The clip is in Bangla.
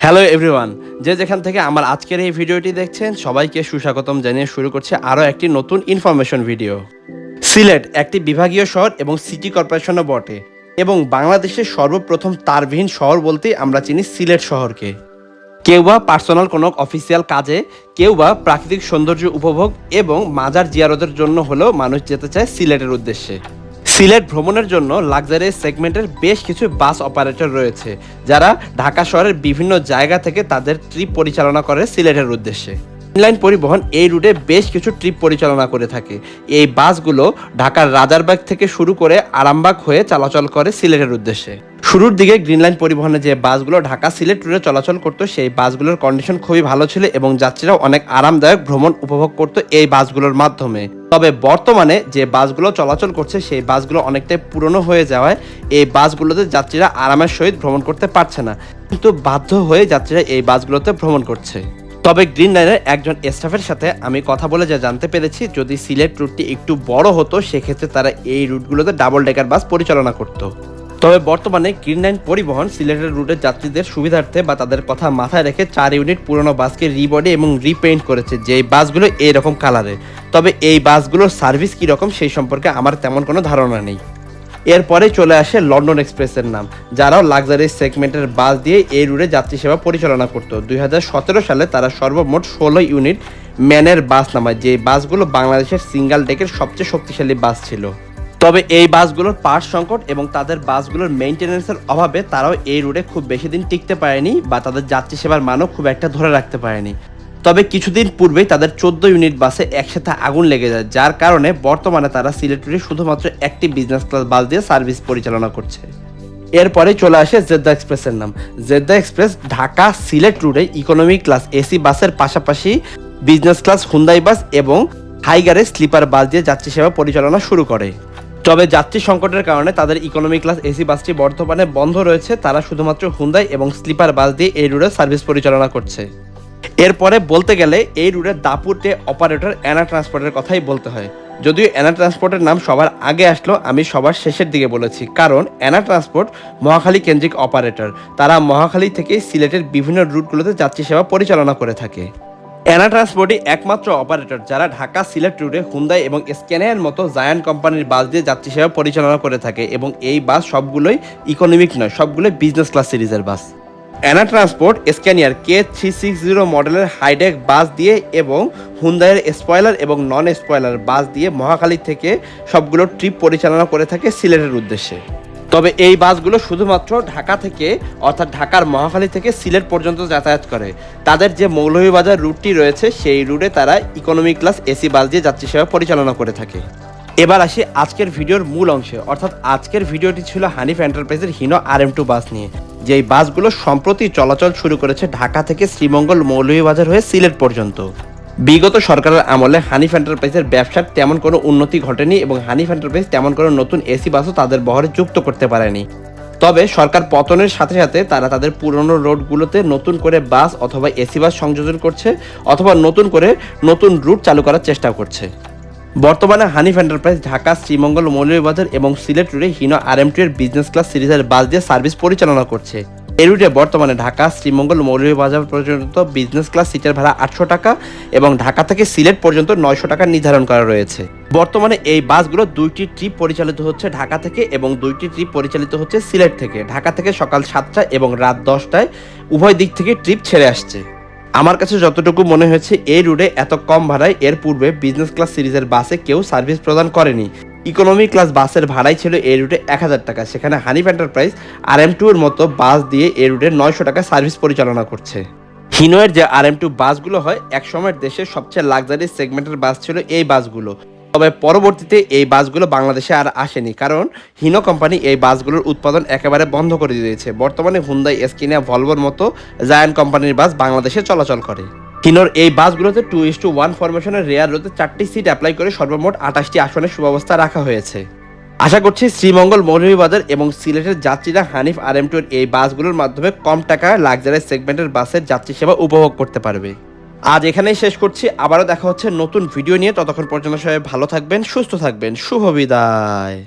হ্যালো এভরিওয়ান, যে যেখান থেকে আমার আজকের এই ভিডিওটি দেখছেন সবাইকে সুস্বাগতম জানিয়ে শুরু করছে আরও একটি নতুন ইনফরমেশন ভিডিও। সিলেট একটি বিভাগীয় শহর এবং সিটি কর্পোরেশনও বটে, এবং বাংলাদেশের সর্বপ্রথম তারবিহীন শহর বলতেই আমরা চিনি সিলেট শহরকে। কেউ বা পার্সোনাল কোনো অফিসিয়াল কাজে, কেউ বা প্রাকৃতিক সৌন্দর্য উপভোগ এবং মাজার জিয়ারতের জন্য হলেও মানুষ যেতে চায় সিলেটের উদ্দেশ্যে। সিলেট ভ্রমণের জন্য লাক্সারিয়াস সেগমেন্টের বেশ কিছু বাস অপারেটর রয়েছে, যারা ঢাকা শহরের বিভিন্ন জায়গা থেকে তাদের ট্রিপ পরিচালনা করে সিলেটের উদ্দেশ্যে। ইনলাইন পরিবহন এই রুটে বেশ কিছু ট্রিপ পরিচালনা করে থাকে। এই বাসগুলো ঢাকার রাজারবাগ থেকে শুরু করে আরামবাগ হয়ে চলাচল করে সিলেটের উদ্দেশ্যে। শুরুর দিকে গ্রিনলাইন পরিবহনে যে বাসগুলো ঢাকা সিলেট রুটে চলাচল করতো, সেই বাসগুলোর কন্ডিশন খুবই ভালো ছিল এবং যাত্রীরাও অনেক আরামদায়ক ভ্রমণ উপভোগ করতো এই বাসগুলোর মাধ্যমে। তবে বর্তমানে যে বাসগুলো চলাচল করছে সেই বাসগুলো অনেকটাই পুরনো হয়ে যাওয়ায় এই বাসগুলোতে যাত্রীরা আরামের সহিত ভ্রমণ করতে পারছে না, কিন্তু বাধ্য হয়ে যাত্রীরা এই বাসগুলোতে ভ্রমণ করছে। তবে গ্রিন লাইনের একজন স্টাফের সাথে আমি কথা বলে যা জানতে পেরেছি, যদি সিলেট রুটটি একটু বড় হতো সেক্ষেত্রে তারা এই রুটগুলোতে ডাবল ডেকার বাস পরিচালনা করত। তবে বর্তমানে গ্রিন লাইন পরিবহন সিলেটের রুটের যাত্রীদের সুবিধার্থে বা তাদের কথা মাথায় রেখে 4 ইউনিট পুরনো বাসকে রিবডি এবং রিপেইন্ট করেছে, যে বাসগুলো এইরকম কালারে। তবে এই বাসগুলোর সার্ভিস কীরকম সেই সম্পর্কে আমার তেমন কোনো ধারণা নেই। এরপরে চলে আসে লন্ডন এক্সপ্রেসের নাম, যারাও লাক্সারি সেগমেন্টের বাস দিয়ে এই রুটে যাত্রী সেবা পরিচালনা করতো। 2017 সালে তারা সর্বমোট 16 ইউনিট ম্যানের বাস নামায়, যে বাসগুলো বাংলাদেশের সিঙ্গেল ডেকের সবচেয়ে শক্তিশালী বাস ছিল। তবে এই বাসগুলোর পার্টস সংকট এবং তাদের বাসগুলোর মেইনটেনেন্সের অভাবে তারাও এই রুটে খুব বেশি দিন টিকতে পারেনি বা তাদের যাত্রী সেবার মানও খুব একটা ধরে রাখতে পারেনি। তবে কিছুদিন পূর্বেই তাদের 14 ইউনিট বাসে একসাথে আগুন লেগে যায়, যার কারণে বর্তমানে তারা সিলেট রুটে শুধুমাত্র একটি বিজনেস ক্লাস বাস দিয়ে সার্ভিস পরিচালনা করছে। এরপরে চলে আসে জেদ্দা এক্সপ্রেসের নাম। জেদ্দা এক্সপ্রেস ঢাকা সিলেট রুটে ইকোনমি ক্লাস এসি বাসের পাশাপাশি বিজনেস ক্লাস হুন্দাই বাস এবং হাইগারে স্লিপার বাস দিয়ে যাত্রী সেবা পরিচালনা শুরু করে। তবে যাত্রী সংকটের কারণে তাদের ইকোনমি ক্লাস এসি বাসটি বর্তমানে বন্ধ রয়েছে। তারা শুধুমাত্র হুন্দাই এবং স্লিপার বাস দিয়ে এই রুটে সার্ভিস পরিচালনা করছে। এরপরে বলতে গেলে এই রুটের দাপুরতে অপারেটর এনা ট্রান্সপোর্টের কথাই বলতে হয়। যদিও এনা ট্রান্সপোর্টের নাম সবার আগে আসলো, আমি সবার শেষের দিকে বলেছি, কারণ এনা ট্রান্সপোর্ট মহাখালী কেন্দ্রিক অপারেটর। তারা মহাখালী থেকে সিলেটের বিভিন্ন রুটগুলোতে যাত্রী সেবা পরিচালনা করে থাকে। এনা ট্রান্সপোর্টই একমাত্র অপারেটর যারা ঢাকা সিলেট রুটে হুন্দাই এবং স্ক্যানিয়ার মতো জায়ান্ট কোম্পানির বাস দিয়ে যাত্রী সেবা পরিচালনা করে থাকে, এবং এই বাস সবগুলোই ইকোনমিক নয়, সবগুলোই বিজনেস ক্লাস সিরিজের বাস। এনা ট্রান্সপোর্ট স্ক্যানিয়ার K360 মডেলের হাইডেক বাস দিয়ে এবং হুন্দাইয়ের স্পয়লার এবং নন স্পয়লার বাস দিয়ে মহাখালী থেকে সবগুলো ট্রিপ পরিচালনা করে থাকে সিলেটের উদ্দেশ্যে। তবে এই বাসগুলো শুধুমাত্র ঢাকা থেকে, অর্থাৎ ঢাকার মহাখালী থেকে সিলেট পর্যন্ত যাতায়াত করে। তাদের যে মৌলভীবাজার রুটটি রয়েছে সেই রুটে তারা ইকোনমি ক্লাস এসি বাস দিয়ে যাত্রী সেবা পরিচালনা করে থাকে। এবার আসি আজকের ভিডিওর মূল অংশে, অর্থাৎ আজকের ভিডিওটি ছিল হানিফ এন্টারপ্রাইজের হিনো RM2 বাস নিয়ে। যেই বাসগুলো সম্প্রতি চলাচল শুরু করেছে ঢাকা থেকে শ্রীমঙ্গল মৌলভীবাজার হয়ে সিলেট পর্যন্ত। বিগত সরকারের আমলে হানিফ এন্টারপ্রাইজের ব্যবসার তেমন কোনো উন্নতি ঘটেনি এবং হানিফ এন্টারপ্রাইজ তেমন কোনো নতুন এসি বাসও তাদের বহরে যুক্ত করতে পারেনি। তবে সরকার পতনের সাথে সাথে তারা তাদের পুরনো রোডগুলোতে নতুন করে বাস অথবা এসি বাস সংযোজন করছে, অথবা নতুন রুট চালু করার চেষ্টা করছে। বর্তমানে হানিফ এন্টারপ্রাইজ ঢাকা শ্রীমঙ্গল মৌলভীবাজার এবং সিলেট রুটে হিনো RM2 এর বিজনেস ক্লাস সিরিজের বাস দিয়ে সার্ভিস পরিচালনা করছে। এই রুটে বর্তমানে ঢাকা শ্রীমঙ্গল মৌলভীবাজার পর্যন্ত বিজনেস ক্লাস সিটের ভাড়া 800 টাকা এবং ঢাকা থেকে সিলেট পর্যন্ত 900 টাকা নির্ধারণ করা রয়েছে। বর্তমানে এই বাসগুলো 2টি ট্রিপ পরিচালিত হচ্ছে ঢাকা থেকে এবং 2টি ট্রিপ পরিচালিত হচ্ছে সিলেট থেকে। ঢাকা থেকে সকাল 7টা এবং রাত 10টায় উভয় দিক থেকে ট্রিপ ছেড়ে আসছে। আমার কাছে যতটুকু মনে হয়েছে এই রুটে এত কম ভাড়ায় এর পূর্বে বিজনেস ক্লাস সিরিজের বাসে কেউ সার্ভিস প্রদান করেনি। ইকোনমি ক্লাস বাসের ভাড়াই ছিল এই রুটে 1000 টাকা, সেখানে হানিফ এন্টারপ্রাইজ RM2 এর মতো বাস দিয়ে এই রুটে 900 টাকা সার্ভিস পরিচালনা করছে। হিনোয়ের যে RM2 বাসগুলো হয়, একসময়ের দেশের সবচেয়ে লাক্সারি সেগমেন্টের বাস ছিল এই বাসগুলো। তবে পরবর্তীতে এই বাসগুলো বাংলাদেশে আর আসেনি, কারণ হিনো কোম্পানি এই বাসগুলোর উৎপাদন একেবারে বন্ধ করে দিয়েছে। বর্তমানে হুন্দাই, স্ক্যানিয়া, ভলভোর মতো জায়ান্ট কোম্পানির বাস বাংলাদেশে চলাচল করে। হিনোর এই বাসগুলোতে 2:1 ফরমেশনের রেয়ার রোতে 4টি সিট অ্যাপ্লাই করে সর্বমোট 28টি আসনের সুব্যবস্থা রাখা হয়েছে। আশা করছি শ্রীমঙ্গল মৌলভীবাজার এবং সিলেটের যাত্রীরা হানিফ RM2 এর এই বাসগুলোর মাধ্যমে কম টাকায় লাক্সারি সেগমেন্টের বাসের যাত্রী সেবা উপভোগ করতে পারবে। আজ এখানেই শেষ করছি, আবারও দেখা হচ্ছে নতুন ভিডিও নিয়ে। ততক্ষণ পর্যন্ত সবাই ভালো থাকবেন, সুস্থ থাকবেন, শুভ বিদায়।